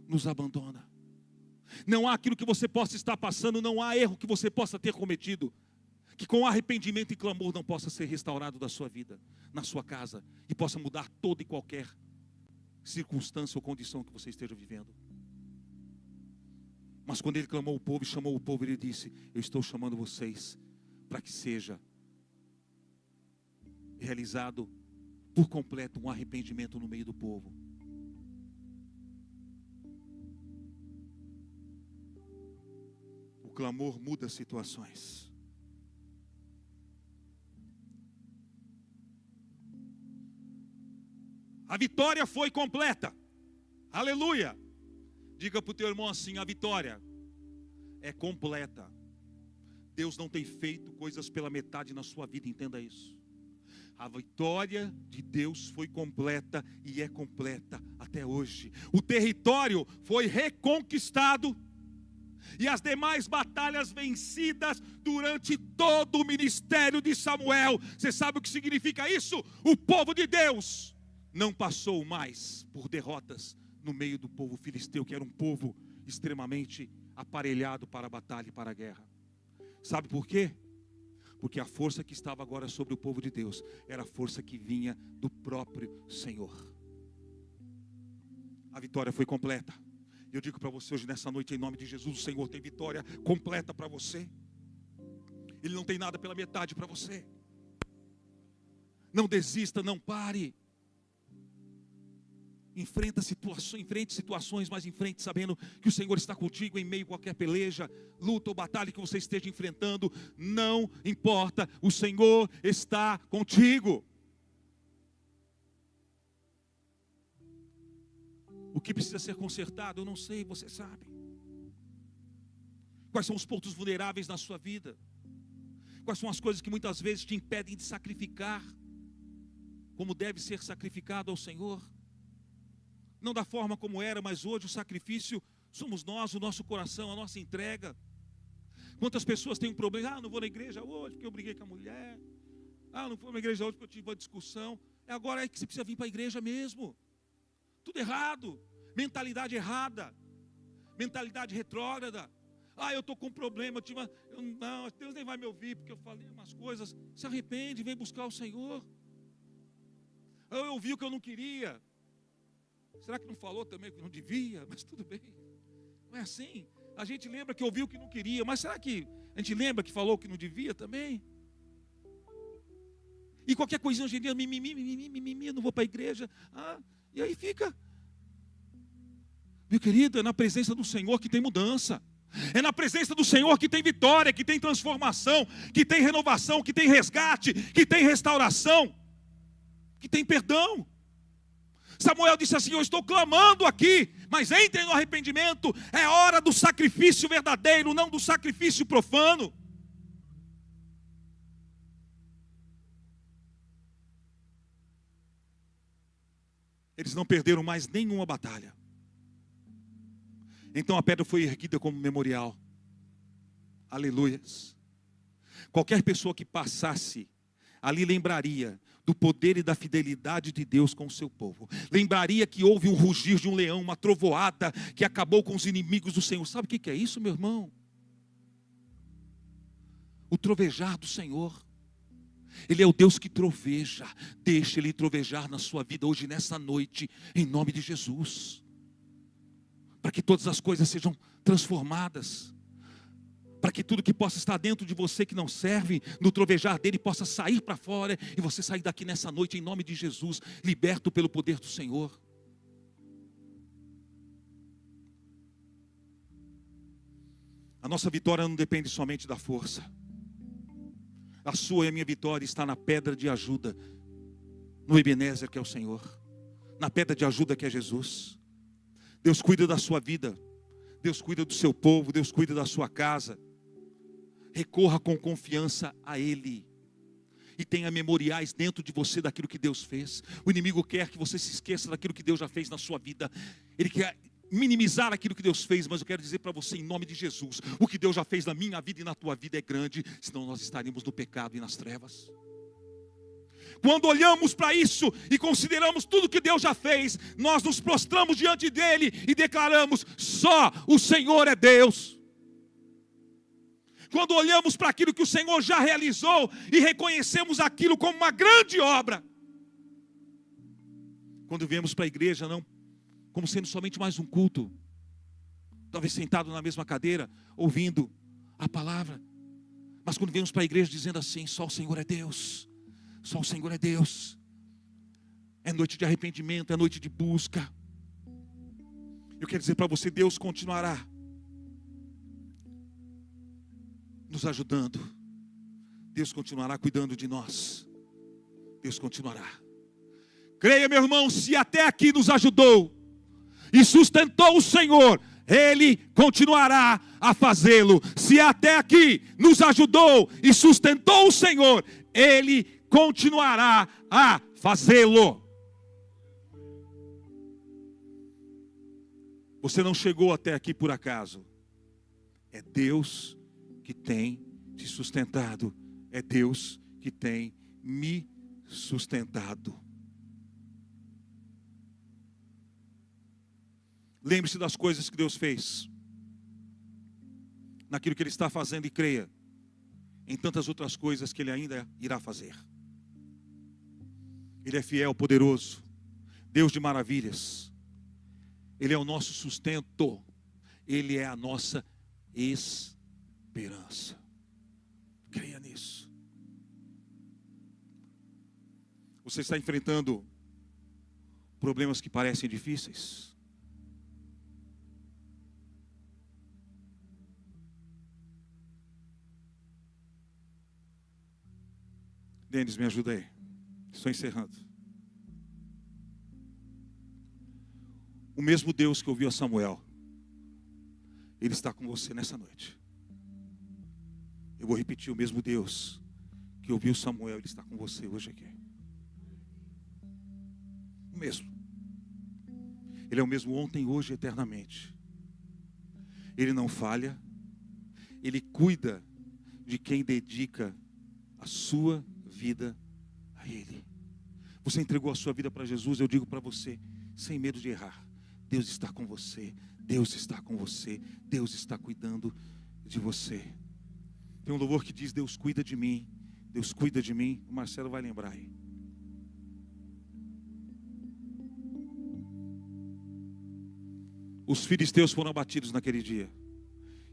nos abandona. Não há aquilo que você possa estar passando, não há erro que você possa ter cometido, que com arrependimento e clamor não possa ser restaurado da sua vida, na sua casa, e possa mudar toda e qualquer circunstância ou condição que você esteja vivendo. Mas quando ele clamou o povo e chamou o povo, ele disse: eu estou chamando vocês para que seja realizado por completo um arrependimento no meio do povo. O clamor muda situações. A vitória foi completa. Aleluia. Diga para o teu irmão assim: a vitória é completa. Deus não tem feito coisas pela metade na sua vida, entenda isso. A vitória de Deus foi completa e é completa até hoje. O território foi reconquistado e as demais batalhas vencidas durante todo o ministério de Samuel. Você sabe o que significa isso? O povo de Deus não passou mais por derrotas no meio do povo filisteu, que era um povo extremamente aparelhado para a batalha e para a guerra. Sabe por quê? Porque a força que estava agora sobre o povo de Deus era a força que vinha do próprio Senhor. A vitória foi completa. Eu digo para você hoje, nessa noite, em nome de Jesus, o Senhor tem vitória completa para você. Ele não tem nada pela metade para você. Não desista, não pare. Enfrente situações, mas enfrente sabendo que o Senhor está contigo em meio a qualquer peleja, luta ou batalha que você esteja enfrentando. Não importa, o Senhor está contigo. O que precisa ser consertado, eu não sei, você sabe. Quais são os pontos vulneráveis na sua vida? Quais são as coisas que muitas vezes te impedem de sacrificar como deve ser sacrificado ao Senhor? Não da forma como era, mas hoje o sacrifício somos nós, o nosso coração, a nossa entrega. Quantas pessoas têm um problema? Não vou na igreja hoje porque eu briguei com a mulher. Não vou na igreja hoje porque eu tive uma discussão. Agora é que você precisa vir para a igreja mesmo. Tudo errado. Mentalidade errada. Mentalidade retrógrada. Eu estou com um problema. Não, Deus nem vai me ouvir porque eu falei umas coisas. Se arrepende, vem buscar o Senhor. Eu ouvi o que eu não queria. Será que não falou também que não devia? Mas tudo bem. Não é assim. A gente lembra que ouviu o que não queria. Mas será que a gente lembra que falou que não devia também? E qualquer coisinha hoje em dia, mimimi, não vou para a igreja. E aí fica. Meu querido, é na presença do Senhor que tem mudança. É na presença do Senhor que tem vitória, que tem transformação, que tem renovação, que tem resgate, que tem restauração, que tem perdão. Samuel disse assim: eu estou clamando aqui, mas entrem no arrependimento. É hora do sacrifício verdadeiro, não do sacrifício profano. Eles não perderam mais nenhuma batalha. Então a pedra foi erguida como memorial. Aleluias. Qualquer pessoa que passasse ali lembraria do poder e da fidelidade de Deus com o seu povo. Lembraria que houve um rugir de um leão, uma trovoada que acabou com os inimigos do Senhor. Sabe o que é isso, meu irmão? O trovejar do Senhor. Ele é o Deus que troveja. Deixe Ele trovejar na sua vida hoje, nessa noite, em nome de Jesus. Para que todas as coisas sejam transformadas. Para que tudo que possa estar dentro de você que não serve, no trovejar dele, possa sair para fora. E você sair daqui nessa noite, em nome de Jesus, liberto pelo poder do Senhor. A nossa vitória não depende somente da força. A sua e a minha vitória está na pedra de ajuda, no Ebenezer, que é o Senhor. Na pedra de ajuda, que é Jesus. Deus cuida da sua vida. Deus cuida do seu povo. Deus cuida da sua casa. Recorra com confiança a Ele. E tenha memoriais dentro de você daquilo que Deus fez. O inimigo quer que você se esqueça daquilo que Deus já fez na sua vida. Ele quer minimizar aquilo que Deus fez, mas eu quero dizer para você, em nome de Jesus, o que Deus já fez na minha vida e na tua vida é grande, senão nós estaríamos no pecado e nas trevas. Quando olhamos para isso e consideramos tudo que Deus já fez, nós nos prostramos diante dele e declaramos: só o Senhor é Deus. Quando olhamos para aquilo que o Senhor já realizou e reconhecemos aquilo como uma grande obra, quando viemos para a igreja, não como sendo somente mais um culto, talvez sentado na mesma cadeira, ouvindo a palavra, mas quando viemos para a igreja dizendo assim: só o Senhor é Deus, só o Senhor é Deus. É noite de arrependimento, é noite de busca. Eu quero dizer para você, Deus continuará nos ajudando, Deus continuará cuidando de nós, Deus continuará. Creia, meu irmão, se até aqui nos ajudou e sustentou o Senhor, Ele continuará a fazê-lo. Se até aqui nos ajudou e sustentou o Senhor, Ele continuará a fazê-lo. Você não chegou até aqui por acaso. É Deus que tem te sustentado. É Deus que tem me sustentado. Lembre-se das coisas que Deus fez, naquilo que Ele está fazendo, e creia em tantas outras coisas que Ele ainda irá fazer. Ele é fiel, poderoso, Deus de maravilhas. Ele é o nosso sustento, Ele é a nossa esperança. Creia nisso. Você está enfrentando problemas que parecem difíceis? Denis, me ajuda aí. Estou encerrando. O mesmo Deus que ouviu a Samuel, Ele está com você nessa noite. Eu vou repetir: o mesmo Deus que ouviu Samuel, Ele está com você hoje aqui. O mesmo. Ele é o mesmo ontem, hoje e eternamente. Ele não falha. Ele cuida de quem dedica a sua vida a Ele. Você entregou a sua vida para Jesus. Eu digo para você, sem medo de errar: Deus está com você, Deus está com você, Deus está cuidando de você. Tem um louvor que diz: Deus cuida de mim, Deus cuida de mim. O Marcelo vai lembrar aí. Os filisteus foram abatidos naquele dia.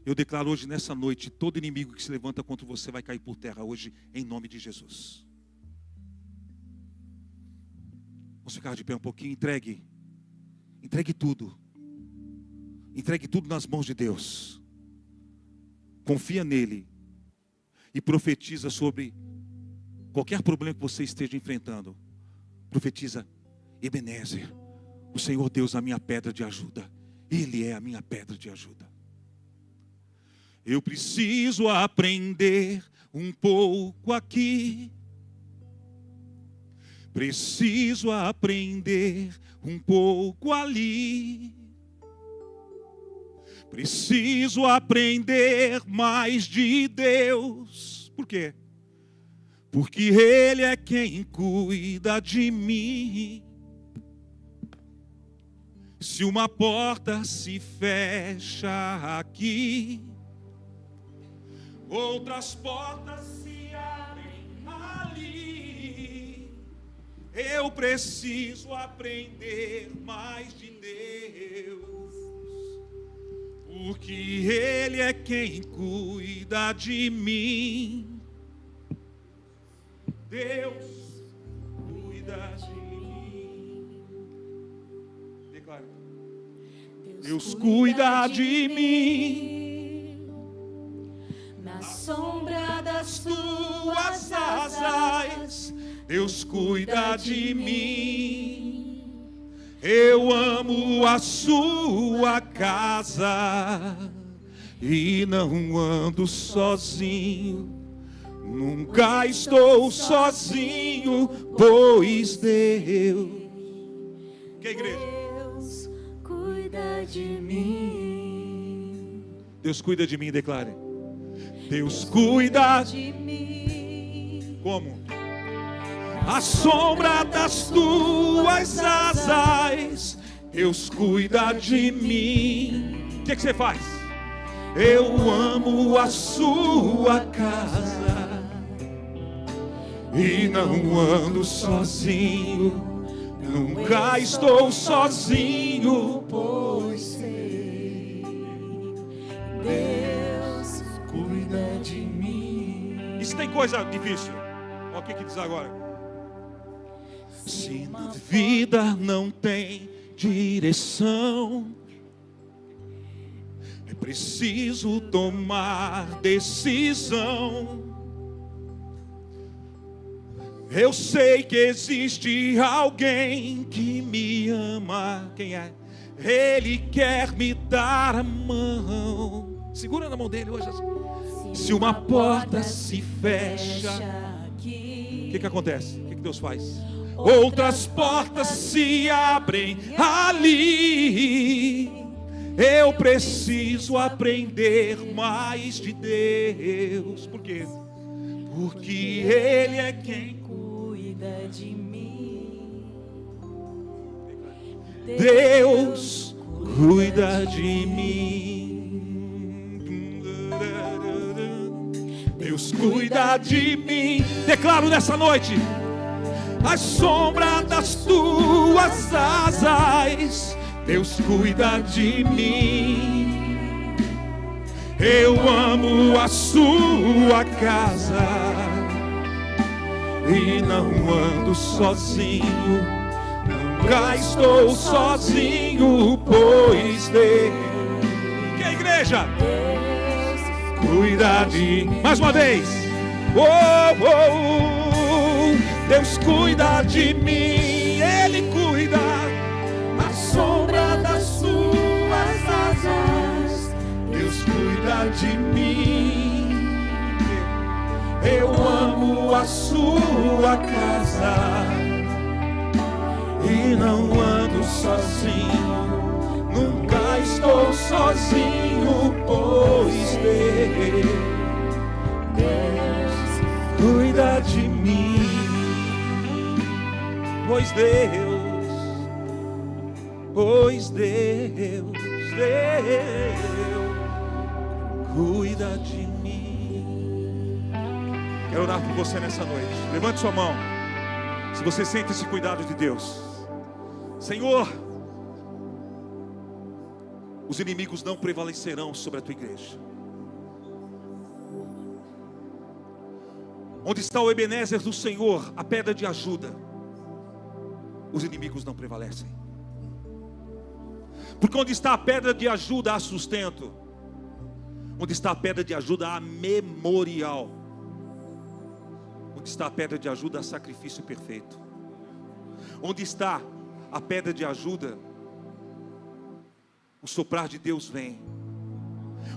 Eu declaro hoje, nessa noite, todo inimigo que se levanta contra você vai cair por terra hoje, em nome de Jesus. Vamos ficar de pé um pouquinho. Entregue tudo. Entregue tudo nas mãos de Deus. Confia nele. E profetiza sobre qualquer problema que você esteja enfrentando. Profetiza: Ebenezer, o Senhor Deus, a minha pedra de ajuda. Ele é a minha pedra de ajuda. Eu preciso aprender um pouco aqui. Preciso aprender um pouco ali. Preciso aprender mais de Deus. Por quê? Porque Ele é quem cuida de mim. Se uma porta se fecha aqui, outras portas se abrem ali. Eu preciso aprender mais de Deus, porque Ele é quem cuida de mim. Deus cuida de mim. Declare. Deus cuida de mim. Na sombra das Tuas asas, Deus cuida de mim. Eu amo a sua casa e não ando sozinho. Nunca estou sozinho, pois Deus. Que igreja? Deus cuida cuida de mim. Deus cuida de mim, declare. Deus cuida de mim. Como? A sombra das tuas asas, Deus cuida de mim. O que você faz? Eu amo a sua casa e não ando sozinho. Nunca estou sozinho, pois sei, Deus cuida de mim. E se tem coisa difícil, olha o que diz agora. Se na vida não tem direção, é preciso tomar decisão. Eu sei que existe alguém que me ama. Quem é? Ele quer me dar a mão. Segura na mão dele hoje assim. Se uma porta se fecha, o que acontece? O que Deus faz? Outras portas se abrem ali. Eu preciso aprender mais de Deus. Por quê? Porque Ele é quem cuida de mim. Deus cuida de mim. Deus cuida de mim. Declaro nessa noite: a sombra das tuas asas, Deus cuida de mim. Eu amo a sua casa e não ando sozinho. Nunca estou sozinho, pois Deus, que a igreja cuida de mim. Mais uma vez. Oh, oh, Deus cuida de mim. Ele cuida. A sombra das suas asas, Deus cuida de mim. Eu amo a sua casa e não ando sozinho. Nunca estou sozinho, pois Deus cuida de mim. Pois Deus cuida de mim. Quero orar por você nessa noite. Levante sua mão se você sente esse cuidado de Deus. Senhor, os inimigos não prevalecerão sobre a tua igreja. Onde está o Ebenezer do Senhor, a pedra de ajuda, os inimigos não prevalecem. Porque onde está a pedra de ajuda há sustento. Onde está a pedra de ajuda há memorial. Onde está a pedra de ajuda há sacrifício perfeito. Onde está a pedra de ajuda, o soprar de Deus vem.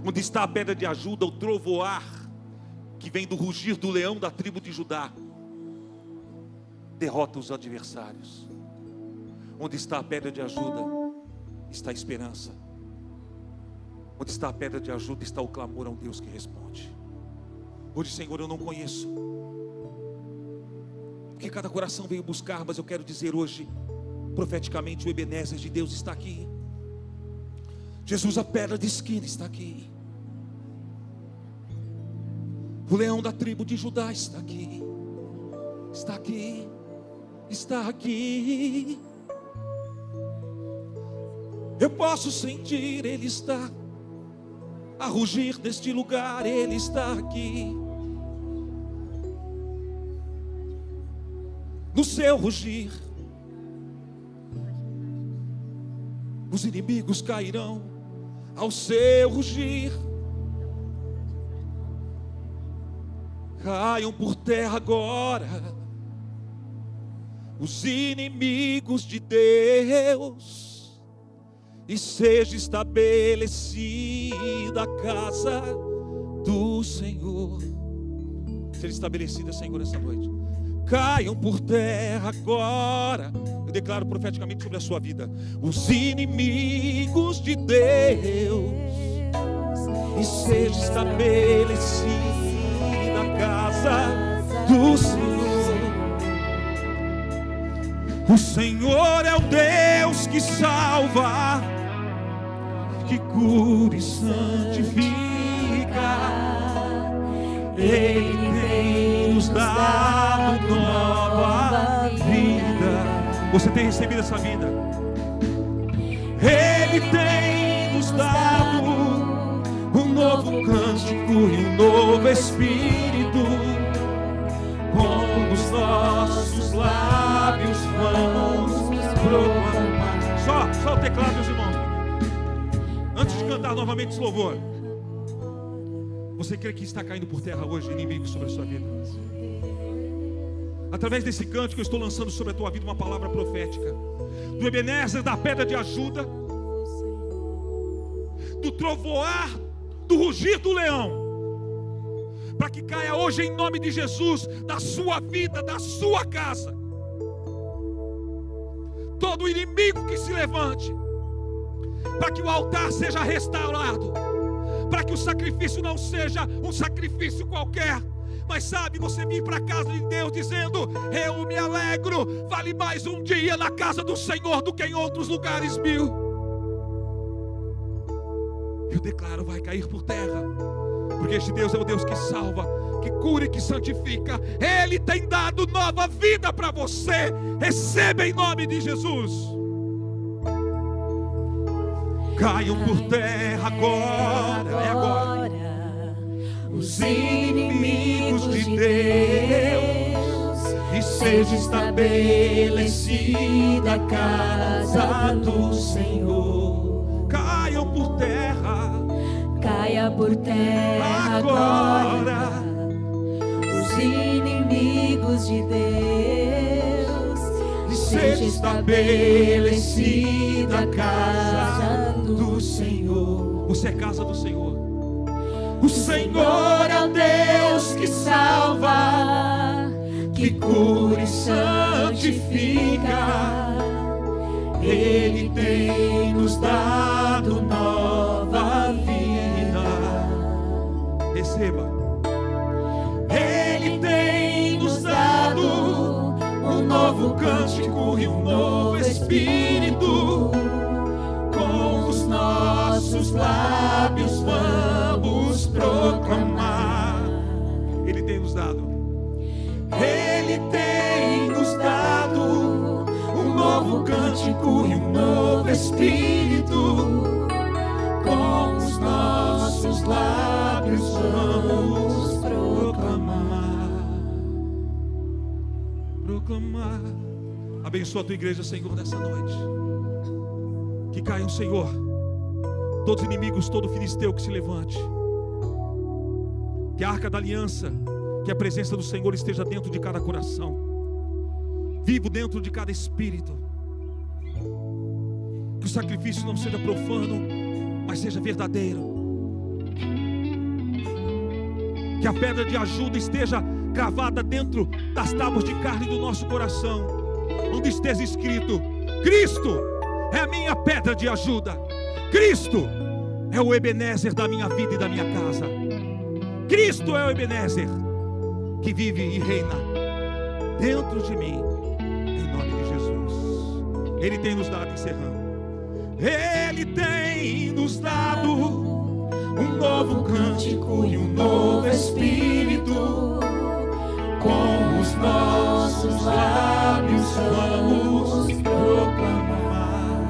Onde está a pedra de ajuda, o trovoar que vem do rugir do leão da tribo de Judá, derrota os adversários. Onde está a pedra de ajuda, está a esperança. Onde está a pedra de ajuda, está o clamor a um Deus que responde. Hoje, Senhor, eu não conheço porque cada coração veio buscar, mas eu quero dizer hoje, profeticamente, o Ebenezer de Deus está aqui. Jesus, a pedra de esquina, está aqui. O leão da tribo de Judá está aqui. Está aqui. Está aqui. Eu posso sentir, Ele está a rugir neste lugar, Ele está aqui. No seu rugir, os inimigos cairão ao seu rugir. Caiam por terra agora os inimigos de Deus, e seja estabelecida a casa do Senhor. Seja estabelecida, Senhor, essa noite. caiam por terra agora. Eu declaro profeticamente sobre a sua vida: os inimigos de Deus, e seja estabelecida a casa do Senhor. O Senhor é o Deus que salva, que cura e santifica. Ele tem nos dado nova vida. Você tem recebido essa vida? Ele tem nos dado um novo cântico e um novo espírito. Com os nossos lábios vamos proclamar. Só o teclado, meus irmãos. Antes de cantar novamente esse louvor, você crê que está caindo por terra hoje inimigo sobre a sua vida? Através desse cântico eu estou lançando sobre a tua vida uma palavra profética. Do Ebenezer, da pedra de ajuda, do trovoar, do rugir do leão, para que caia hoje em nome de Jesus da sua vida, da sua casa, todo inimigo que se levante, para que o altar seja restaurado, para que o sacrifício não seja um sacrifício qualquer, mas sabe, você vir para a casa de Deus dizendo: eu me alegro, vale mais um dia na casa do Senhor do que em outros lugares 1000. Eu declaro, vai cair por terra, porque este Deus é o Deus que salva, que cura e que santifica. Ele tem dado nova vida para você. Receba em nome de Jesus. Caiam por terra agora, é agora, os inimigos de Deus, e seja estabelecida a casa do Senhor. Caiam por terra, caia por terra agora, os inimigos de Deus, e seja estabelecida a casa do Senhor. Você é casa do Senhor. O Senhor é o Deus que salva, que cura e santifica. Ele tem nos dado nova vida. Receba. Ele tem nos dado um novo cântico e um novo espírito. Com os nossos lábios vamos proclamar. Ele tem nos dado. Ele tem nos dado um novo cântico e um novo espírito. Com os nossos lábios vamos proclamar. Proclamar. Abençoa a tua igreja, Senhor, nessa noite. Que caiam, Senhor, todos os inimigos, todo filisteu que se levante. Que a arca da aliança, que a presença do Senhor esteja dentro de cada coração, vivo dentro de cada espírito. Que o sacrifício não seja profano, mas seja verdadeiro. Que a pedra de ajuda esteja cravada dentro das tábuas de carne do nosso coração, onde esteja escrito: Cristo é a minha pedra de ajuda. Cristo é o Ebenezer da minha vida e da minha casa. Cristo é o Ebenezer que vive e reina dentro de mim, em nome de Jesus. Ele tem nos dado, encerrando, Ele tem nos dado um novo cântico e um novo espírito. Com os nossos lábios vamos proclamar.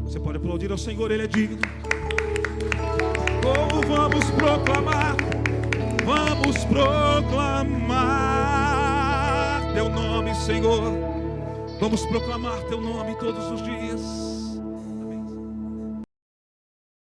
Você pode aplaudir ao Senhor, Ele é digno. Oh, vamos proclamar, vamos proclamar Teu nome, Senhor. Vamos proclamar Teu nome todos os dias.